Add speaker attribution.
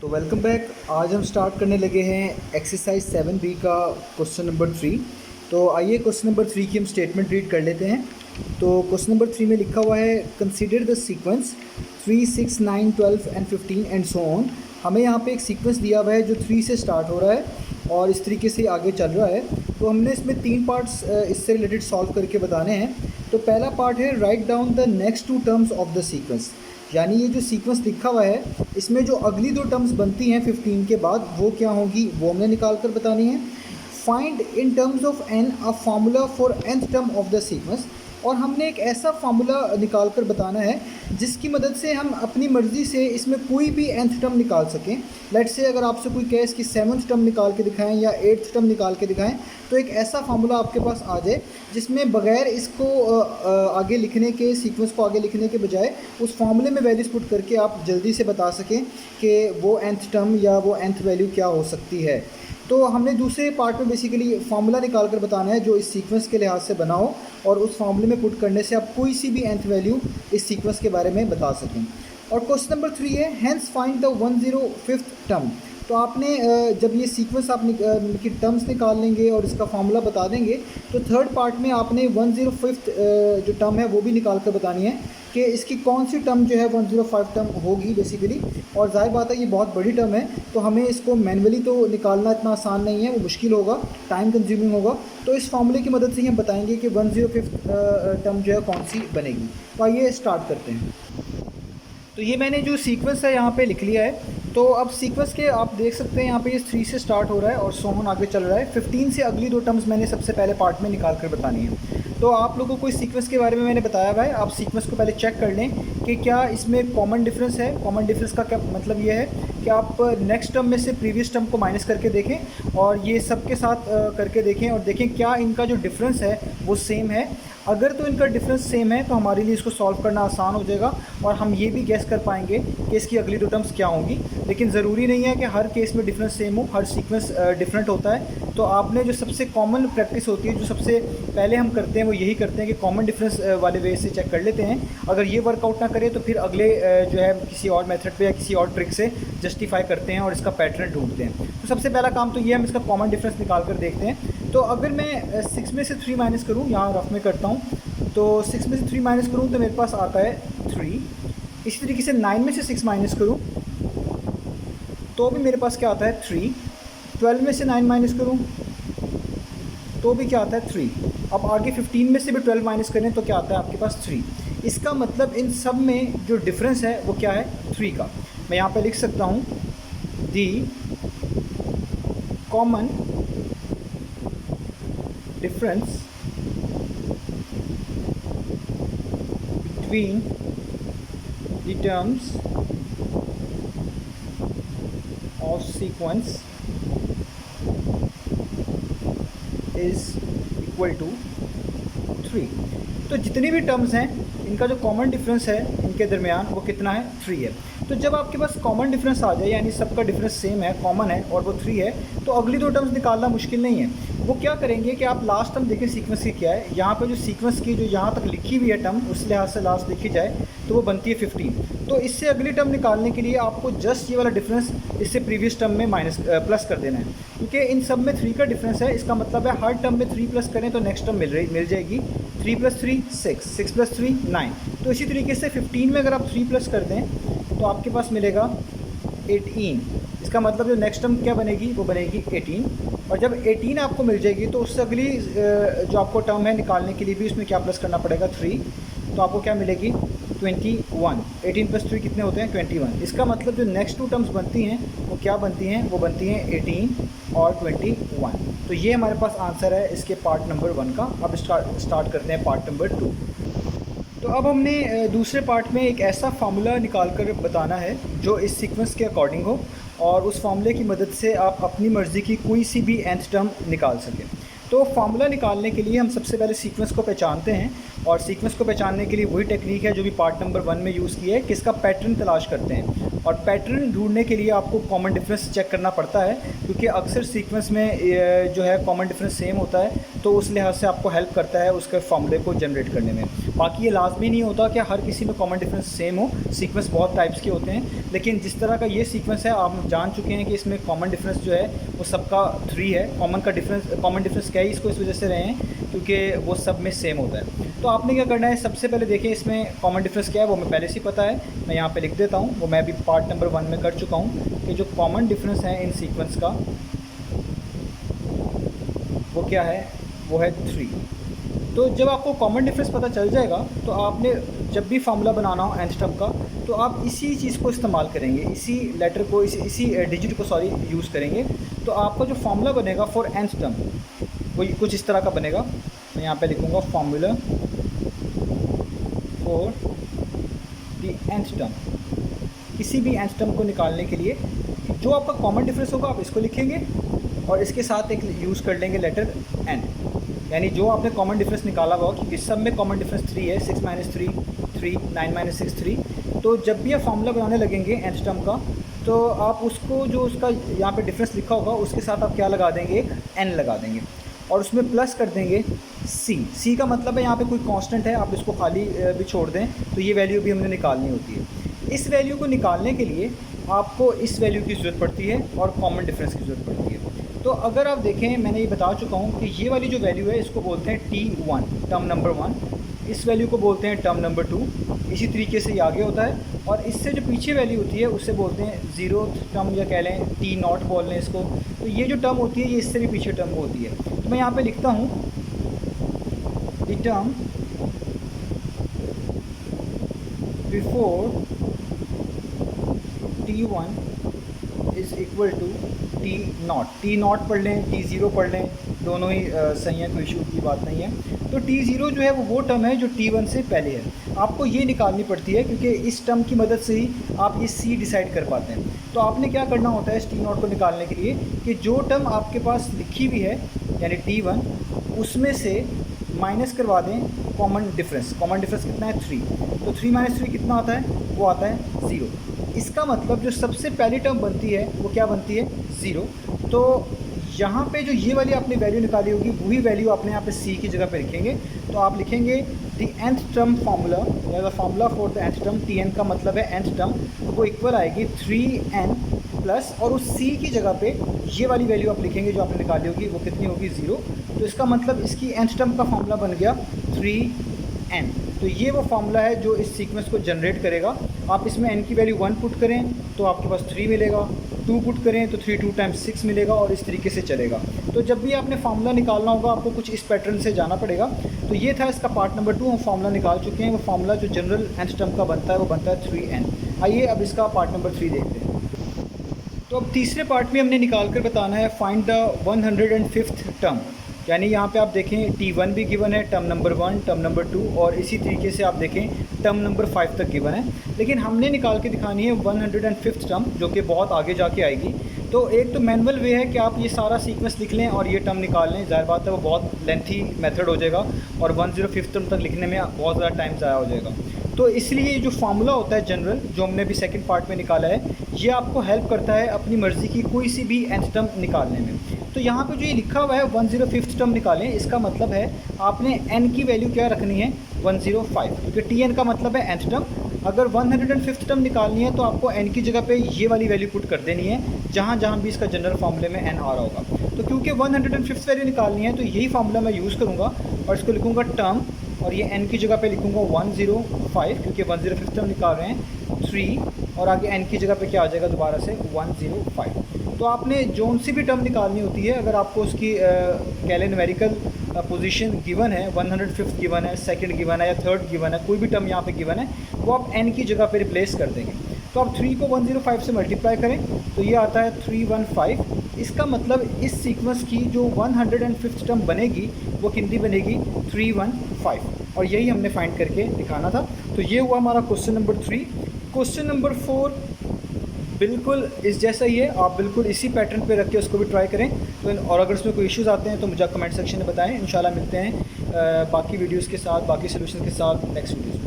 Speaker 1: तो welcome back. आज हम स्टार्ट करने लगे हैं एक्सरसाइज 7B का क्वेश्चन नंबर 3। तो आइए क्वेश्चन नंबर 3 की हम स्टेटमेंट रीड कर लेते हैं। तो क्वेश्चन नंबर 3 में लिखा हुआ है consider the sequence 3, 6, 9, 12 and 15 and so on. हमें यहाँ पे एक सीक्वेंस दिया हुआ है जो 3 से स्टार्ट हो रहा है और इस तरीके से आगे चल रहा है। तो हमने इसमें 3 पार्ट्स इससे रिलेटेड सॉल्व करके बताने हैं। तो पहला पार्ट है write down the next 2 terms of the sequence, यानी ये जो सीक्वेंस लिखा हुआ है इसमें जो अगली 2 टर्म्स बनती हैं 15 के बाद वो क्या होगी वो हमने निकाल कर बतानी है। Find in terms of an a formula for nth term of the sequence, और हमने एक ऐसा फार्मूला निकाल कर बताना है जिसकी मदद से हम अपनी मर्ज़ी से इसमें कोई भी nth टर्म निकाल सकें। लेट्स से अगर आपसे कोई कहे इसकी 7th टर्म निकाल के दिखाएं या 8th टर्म निकाल के दिखाएं, तो एक ऐसा फार्मूला आपके पास आ जाए जिसमें बगैर इसको आगे लिखने के, सीक्वेंस को आगे लिखने के बजाय उस फार्मूले में वैल्यूज़ पुट करके आप जल्दी से बता सकें कि वो nth टर्म या वो nth वैल्यू क्या हो सकती है। तो हमने दूसरे पार्ट में बेसिकली फार्मूला निकाल कर बताना है जो इस सीक्वेंस के लिहाज से बना हो, और उस फार्मूले में पुट करने से आप कोई सी भी nth वैल्यू इस सीक्वेंस के बारे में बता सकें। और क्वेश्चन नंबर 3 है hence find the 105th term. तो आपने जब ये सीक्वेंस आप की टर्म्स निकाल लेंगे और इसका फार्मूला बता देंगे, तो थर्ड पार्ट में आपने 105th जो टर्म है वो भी निकाल कर बतानी है कि इसकी कौन सी टर्म जो है 105 टर्म होगी बेसिकली। और जाहिर बात है ये बहुत बड़ी टर्म है, तो हमें इसको मैनुअली तो निकालना इतना आसान नहीं है, वो मुश्किल होगा, टाइम कंज्यूमिंग होगा। तो इस फार्मूले की मदद से ही हम बताएंगे कि 105th टर्म जो है कौन सी बनेगी। तो आइए स्टार्ट करते हैं। तो ये मैंने जो सीक्वेंस है यहाँ पे लिख लिया है। तो अब सीक्वेंस के आप देख सकते हैं यहाँ पे ये 3 से स्टार्ट हो रहा है और सो ऑन आगे चल रहा है। 15 से अगली 2 टर्म्स मैंने सबसे पहले पार्ट में निकाल कर बतानी है। तो आप लोगों को इस सीक्वेंस के बारे में मैंने बताया हुआ है, आप सीक्वेंस को पहले चेक कर लें कि क्या इसमें कॉमन डिफरेंस है। कॉमन डिफरेंस का क्या मतलब ये है कि आप नेक्स्ट टर्म में से प्रीवियस टर्म को माइनस करके देखें और ये सब के साथ करके देखें और देखें क्या इनका जो डिफरेंस है वो सेम है। अगर तो इनका डिफरेंस सेम है तो हमारे लिए इसको सॉल्व करना आसान हो जाएगा और हम ये भी गैस कर पाएंगे कि इसकी अगली 2 टर्म्स क्या होंगी। लेकिन ज़रूरी नहीं है कि हर केस में डिफरेंस सेम हो, हर सीक्वेंस डिफरेंट होता है। तो आपने जो सबसे कॉमन प्रैक्टिस होती है, जो सबसे पहले हम करते हैं वो यही करते हैं कि कॉमन डिफरेंस वाले वे से चेक कर लेते हैं। अगर ये वर्कआउट ना करे तो फिर अगले जो है किसी और मेथड पे या किसी और ट्रिक से जस्टिफाई करते हैं और इसका पैटर्न ढूंढते हैं। तो सबसे पहला काम तो ये हम इसका कॉमन डिफरेंस निकाल कर देखते हैं। तो अगर मैं 6 में से 3 माइनस करूँ, यहाँ रफ में करता हूँ, तो 6 में से 3 माइनस करूँ तो मेरे पास आता है 3। इसी तरीके से 9 में से 6 माइनस करूँ तो भी मेरे पास क्या आता है 3। 12 में से 9 माइनस करूँ तो भी क्या आता है 3। अब आगे 15 में से भी 12 माइनस करें तो क्या आता है आपके पास 3। इसका मतलब इन सब में जो डिफरेंस है वो क्या है 3 का। मैं यहाँ पे लिख सकता हूँ the common difference between the terms of sequence is equal to 3। तो जितनी भी टर्म्स हैं इनका जो कॉमन डिफरेंस है इनके दरमियान वो कितना है 3 है। तो जब आपके पास कॉमन डिफरेंस आ जाए, यानी सबका डिफरेंस सेम है, कॉमन है और वो 3 है, तो अगली 2 टर्म्स निकालना मुश्किल नहीं है। वो क्या करेंगे कि आप लास्ट टर्म देखें सीक्वेंस की क्या है। यहाँ पे जो सीक्वेंस की जो यहाँ तक लिखी हुई है टर्म, उस लिहाज से लास्ट देखी जाए तो वो बनती है 15। तो इससे अगली टर्म निकालने के लिए आपको जस्ट ये वाला डिफरेंस इससे प्रीवियस टर्म में प्लस कर देना है, क्योंकि इन सब में 3 का डिफरेंस है। इसका मतलब है हर टर्म में 3 प्लस करें तो नेक्स्ट टर्म मिल जाएगी। 3 + 3 6, 6 + 3 9। तो इसी तरीके से 15 में अगर आप 3 प्लस कर दें तो आपके पास मिलेगा 18। इसका मतलब जो नेक्स्ट टर्म क्या बनेगी वो बनेगी 18। और जब 18 आपको मिल जाएगी तो उससे अगली जो आपको टर्म है निकालने के लिए भी उसमें क्या प्लस करना पड़ेगा 3। तो आपको क्या मिलेगी 21। 18 + 3 कितने होते हैं 21। इसका मतलब जो नेक्स्ट 2 टर्म्स बनती हैं वो क्या बनती हैं, वो बनती हैं 18 और 21। तो ये हमारे पास आंसर है इसके पार्ट नंबर 1 का। अब स्टार्ट करते हैं पार्ट नंबर 2। तो अब हमने दूसरे पार्ट में एक ऐसा फार्मूला निकाल कर बताना है जो इस सीक्वेंस के अकॉर्डिंग हो और उस फार्मूले की मदद से आप अपनी मर्ज़ी की कोई सी भी nth टर्म निकाल सकें। तो फार्मूला निकालने के लिए हम सबसे पहले सीक्वेंस को पहचानते हैं, और सीक्वेंस को पहचानने के लिए वही टेक्निक है जो भी पार्ट नंबर 1 में यूज़ की है कि इसका पैटर्न तलाश करते हैं। और पैटर्न ढूंढने के लिए आपको कॉमन डिफरेंस चेक करना पड़ता है, क्योंकि अक्सर सीक्वेंस में जो है कॉमन डिफरेंस सेम होता है, तो उस लिहाज से आपको हेल्प करता है उसके फार्मूले को जनरेट करने में। बाकी ये लाजमी नहीं होता कि हर किसी में कॉमन डिफरेंस सेम हो, सीक्वेंस बहुत टाइप्स के होते हैं, लेकिन जिस तरह का ये सीक्वेंस है आप जान चुके हैं कि इसमें कॉमन डिफरेंस जो है वो सबका 3 है। कॉमन डिफरेंस क्या है, इसको इस वजह से रहे हैं क्योंकि वो सब में सेम होता है। तो आपने क्या करना है, सबसे पहले देखें इसमें कॉमन डिफरेंस क्या है, वो मैं पहले से ही पता है, मैं यहाँ पे लिख देता हूँ। वो मैं अभी पार्ट नंबर 1 में कर चुका हूँ कि जो कॉमन डिफरेंस है इन सीक्वेंस का वो क्या है, वो है 3। तो जब आपको कॉमन डिफरेंस पता चल जाएगा तो आपने जब भी फार्मूला बनाना हो nth टर्म का तो आप इसी चीज़ को इस्तेमाल करेंगे, इसी लेटर को, इसी डिजिट को यूज़ करेंगे। तो आपका जो फार्मूला बनेगा फॉर nth टर्म वो कुछ इस तरह का बनेगा। मैं यहाँ पे लिखूँगा formula for the nth term. किसी भी nth टर्म को निकालने के लिए जो आपका कॉमन डिफरेंस होगा आप इसको लिखेंगे और इसके साथ एक यूज़ कर लेंगे लेटर n, यानी जो आपने कॉमन डिफरेंस निकाला हुआ, क्योंकि सब में कॉमन डिफरेंस 3 है, 6 - 3 3, 9 - 6 3। तो जब भी आप फार्मूला बनाने लगेंगे nth टर्म का तो आप उसको जो उसका यहाँ पे डिफरेंस लिखा होगा उसके साथ आप क्या लगा देंगे, एक n लगा देंगे और उसमें प्लस कर देंगे c का मतलब है यहाँ पे कोई कांस्टेंट है, आप इसको खाली भी छोड़ दें तो ये वैल्यू भी हमने निकालनी होती है। इस वैल्यू को निकालने के लिए आपको इस वैल्यू की ज़रूरत पड़ती है और कॉमन डिफरेंस की ज़रूरत पड़ती है। तो अगर आप देखें, मैंने ये बता चुका हूँ कि ये वाली जो वैल्यू है इसको बोलते हैं T1, टर्म नंबर 1। इस वैल्यू को बोलते हैं टर्म नंबर 2। इसी तरीके से ये आगे होता है और इससे जो पीछे वैल्यू होती है उससे बोलते हैं 0th टर्म, या कह लें T0 बोल लें इसको। तो ये जो टर्म होती है ये इससे भी पीछे टर्म होती है। तो मैं यहाँ पर लिखता हूँ the term before T1 is equal to T0 पढ़ लें, T0 पढ़ लें, दोनों ही सही है, कोई इशू की बात नहीं है। तो T0 जो है वो टर्म है जो T1 से पहले है। आपको ये निकालनी पड़ती है क्योंकि इस टर्म की मदद से ही आप ये C डिसाइड कर पाते हैं। तो आपने क्या करना होता है इस T0 को निकालने के लिए कि जो टर्म आपके पास लिखी हुई है यानी T1, उसमें से माइनस करवा दें कॉमन डिफरेंस। कॉमन डिफरेंस कितना है, 3। तो 3 - 3 कितना आता है, वो आता है 0। इसका मतलब जो सबसे पहली टर्म बनती है वो क्या बनती है, 0। तो यहाँ पे जो ये वाली आपने वैल्यू निकाली होगी वही वैल्यू आपने यहाँ पे C की जगह पे लिखेंगे। तो आप लिखेंगे द nth टर्म फार्मूला या the formula for the nth term, Tn का मतलब है nth टर्म, तो वो इक्वल आएगी 3n प्लस, और उस C की जगह पे ये वाली वैल्यू आप लिखेंगे जो आपने निकाली होगी, वो कितनी होगी, 0। तो इसका मतलब इसकी nth टर्म का फार्मूला बन गया 3n। तो ये वो फार्मूला है जो इस सीक्वेंस को जनरेट करेगा। आप इसमें n की वैल्यू 1 पुट करें तो आपके पास 3 मिलेगा, 2 पुट करें तो 3 2 टाइम्स 6 मिलेगा, और इस तरीके से चलेगा। तो जब भी आपने फार्मूला निकालना होगा आपको कुछ इस पैटर्न से जाना पड़ेगा। तो ये था इसका पार्ट नंबर 2, हम फार्मूला निकाल चुके हैं। वो फार्मूला जो जनरल nth टर्म का बनता है वो बनता है 3n। आइए अब इसका पार्ट नंबर 3 देखते हैं। तो अब तीसरे पार्ट में हमने निकाल कर बताना है फाइंड द 105th टर्म। यानी यहाँ पे आप देखें T1 भी गिवन है, टर्म नंबर 1, टर्म नंबर 2, और इसी तरीके से आप देखें टर्म नंबर 5 तक गिवन है। लेकिन हमने निकाल के दिखानी है 105th टर्म, जो कि बहुत आगे जाके आएगी। तो एक तो मैनुअल वे है कि आप ये सारा सीक्वेंस लिख लें और ये टर्म निकाल लें। ज़ाहिर बात है वो बहुत लेंथी मेथड हो जाएगा और 105th टर्म तक लिखने में बहुत ज़्यादा टाइम ज़ाया हो जाएगा। तो इसलिए जो फार्मूला होता है जनरल, जो हमने अभी सेकंड पार्ट में निकाला है, ये आपको हेल्प करता है अपनी मर्ज़ी की कोई सी भी nth टर्म निकालने में। तो यहाँ पे जो ये लिखा हुआ है 105th टर्म निकालें, इसका मतलब है आपने n की वैल्यू क्या रखनी है, 105, क्योंकि Tn का मतलब है nth टर्म। अगर 105th टर्म निकालनी है तो आपको n की जगह पे ये वाली वैल्यू पुट कर देनी है जहाँ जहाँ भी इसका जनरल फार्मूले में n आ रहा होगा। तो क्योंकि 105th वैल्यू निकालनी है तो यही फार्मूला मैं यूज़ करूँगा और इसको लिखूँगा टर्म, और ये n की जगह पे लिखूँगा 105, क्योंकि 105th टर्म निकाल रहे हैं 3, और आगे n की जगह पे क्या आ जाएगा दोबारा से 105। तो आपने जोन सी भी टर्म निकालनी होती है, अगर आपको उसकी कह लें न्यूमेरिकल पोजीशन गिवन है, 105th गिवन है, सेकंड गिवन है या थर्ड गिवन है, कोई भी टर्म यहाँ पे गिवन है, वो आप n की जगह पे रिप्लेस कर देंगे। तो आप 3 को 105 से मल्टीप्लाई करें तो ये आता है 315। इसका मतलब इस सीक्वेंस की जो 105th टर्म बनेगी वो कितनी बनेगी, 315, और यही हमने फाइंड करके दिखाना था। तो ये हुआ हमारा क्वेश्चन नंबर 3। क्वेश्चन नंबर 4 बिल्कुल इस जैसा ही है, आप बिल्कुल इसी पैटर्न पे रख के उसको भी ट्राई करें। तो और अगर उसमें कोई इश्यूज़ आते हैं तो मुझे कमेंट सेक्शन में बताएं। इंशाल्लाह मिलते हैं बाकी वीडियोज़ के साथ, बाकी सोल्यूशन के साथ नेक्स्ट वीडियोज़।